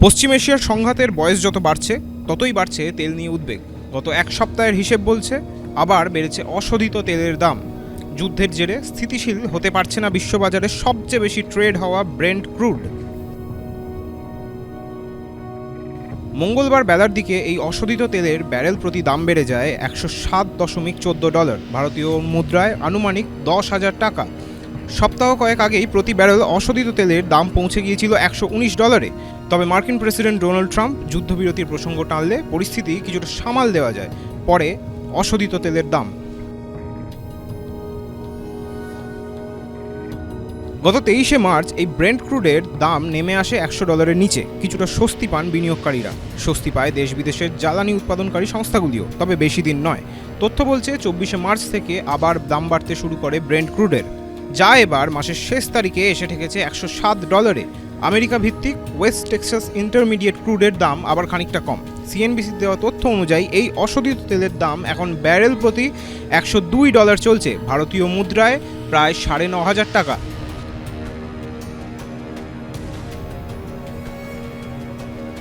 পশ্চিম এশিয়ার সংঘাতের বয়স যত বাড়ছে ততই বাড়ছে তেল নিয়ে উদ্বেগ। গত এক সপ্তাহের হিসেব বলছে আবার বেড়েছে অশোধিত তেলের দাম। যুদ্ধের জেরে স্থিতিশীল হতে পারছে না বিশ্ববাজারে সবচেয়ে বেশি ট্রেড হওয়া ব্রেন্ট ক্রুড। মঙ্গলবার বেলার দিকে এই অশোধিত তেলের ব্যারেল প্রতি দাম বেড়ে যায় $107.14, ভারতীয় মুদ্রায় আনুমানিক 10,000 টাকা। সপ্তাহ কয়েক আগেই প্রতি ব্যারেল অশোধিত তেলের দাম পৌঁছে গিয়েছিল $119। তবে মার্কিন প্রেসিডেন্ট ডোনাল্ড ট্রাম্প যুদ্ধবিরতির প্রসঙ্গ টানলে পরিস্থিতি কিছুটা সামাল দেওয়া যায়। পরে অশোধিত তেলের দাম গত 23শে মার্চ এই ব্রেন্ট ক্রুডের দাম নেমে আসে $100 নিচে। কিছুটা স্বস্তি পান বিনিয়োগকারীরা, স্বস্তি পায় দেশ বিদেশের জ্বালানি উৎপাদনকারী সংস্থাগুলিও, তবে বেশি দিন নয়। তথ্য বলছে 24শে মার্চ থেকে আবার দাম বাড়তে শুরু করে ব্রেন্ট ক্রুডের, যা এবার মাসের শেষ তারিখে এসে ঠেকেছে $107। আমেরিকা ভিত্তিক ওয়েস্ট টেক্সাস ইন্টারমিডিয়েট ক্রুডের দাম আবার খানিকটা কম। সিএনবিসির দেওয়া তথ্য অনুযায়ী এই অশোধিত তেলের দাম এখন ব্যারেল প্রতি $102 চলছে, ভারতীয় মুদ্রায় প্রায় 9,500 টাকা।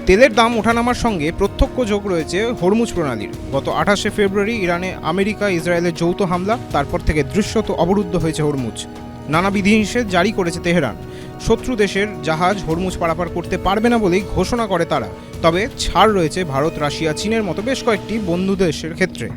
তেলের দাম ওঠানামার সঙ্গে প্রত্যক্ষ যোগ রয়েছে হরমুজ প্রণালীর। গত 28শে ফেব্রুয়ারি ইরানে আমেরিকা ইসরায়েলের যৌথ হামলা, তারপর থেকে দৃশ্যত অবরুদ্ধ হয়েছে হরমুজ। নানা বিধিনিষেধ জারি করেছে তেহরান। শত্রু দেশের জাহাজ হরমুজ পারাপার করতে পারবে না বলেই ঘোষণা করে তারা। তবে ছাড় রয়েছে ভারত, রাশিয়া, চীনের মতো বেশ কয়েকটি বন্ধু দেশের ক্ষেত্রে।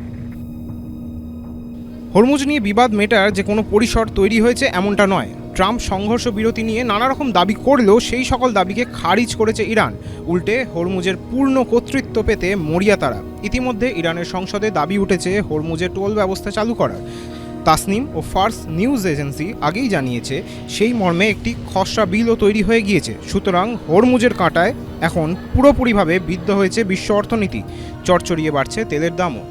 হরমুজ নিয়ে বিবাদ মেটার যে কোনো পরিসর তৈরি হয়েছে এমনটা নয়। ট্রাম্প সংঘর্ষ বিরতি নিয়ে নানা রকম দাবি করলেও সেই সকল দাবিকে খারিজ করেছে ইরান। উল্টে হরমুজের পূর্ণ কর্তৃত্ব পেতে মরিয়া তারা। ইতিমধ্যে ইরানের সংসদে দাবি উঠেছে হরমুজের টোল ব্যবস্থা চালু করার। তাসনিম ও ফার্স নিউজ এজেন্সি আগেই জানিয়েছে সেই মর্মে একটি খসড়া বিলও তৈরি হয়ে গিয়েছে। সুতরাং হরমুজের কাঁটায় এখন পুরোপুরিভাবে বিদ্ধ হয়েছে বিশ্ব অর্থনীতি। চড়চড়িয়ে বাড়ছে তেলের দামও।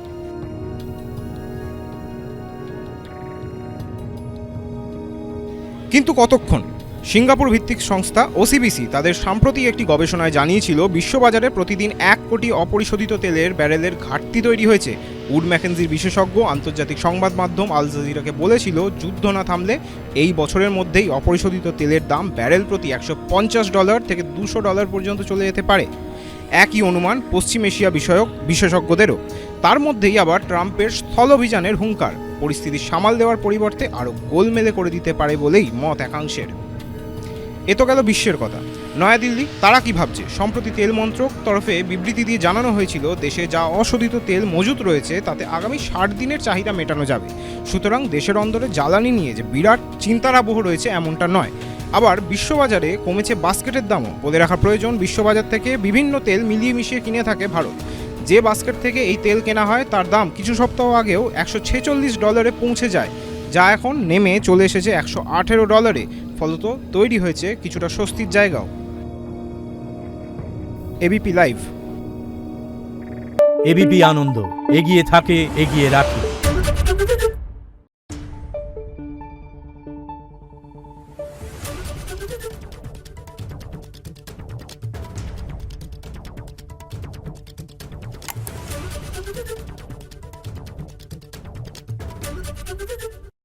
কিন্তু কতক্ষণ? সিঙ্গাপুর ভিত্তিক সংস্থা ওসিবিসি তাদের সাম্প্রতিক একটি গবেষণায় জানিয়েছিল বিশ্ববাজারে প্রতিদিন 1 কোটি অপরিশোধিত তেলের ব্যারেলের ঘাটতি তৈরি হয়েছে। উড ম্যাকেনজির বিশেষজ্ঞ আন্তর্জাতিক সংবাদ মাধ্যম আল জাজিরাকে বলেছিল, যুদ্ধ না থামলে এই বছরের মধ্যেই অপরিশোধিত তেলের দাম ব্যারেল প্রতি $150 থেকে $200 পর্যন্ত চলে যেতে পারে। একই অনুমান পশ্চিম এশিয়া বিষয়ক বিশেষজ্ঞদেরও। তার মধ্যেই আবার ট্রাম্পের স্থল অভিযানের হুঙ্কার পরিস্থিতি সামাল দেওয়ার পরিবর্তে আরও গোলমেলে করে দিতে পারে বলেই মত একাংশের। এ তো গেল বিশ্বের কথা। নয়াদিল্লি তারা কি ভাবছে? সম্প্রতি তেল মন্ত্রক তরফে বিবৃতি দিয়ে জানানো হয়েছিল, দেশে যা অশোধিত তেল মজুত রয়েছে তাতে আগামী 60 দিনের চাহিদা মেটানো যাবে। সুতরাং দেশের অন্দরে জ্বালানি নিয়ে যে বিরাট চিন্তার আবহ রয়েছে এমনটা নয়। আবার বিশ্ববাজারে কমেছে বাস্কেটের দামও। বলে রাখা প্রয়োজন, বিশ্ববাজার থেকে বিভিন্ন তেল মিলিয়ে মিশিয়ে কিনে থাকে ভারত। যে বাস্কেট থেকে এই তেল কেনা হয় তার দাম কিছু সপ্তাহ আগেও $146 পৌঁছে যায়, যা এখন নেমে চলে এসেছে $118। ফলত তৈরি হয়েছে কিছুটা স্বস্তির জায়গাও। ABP live. এবিপি আনন্দ এগিয়ে থাকে, এগিয়ে রাখে।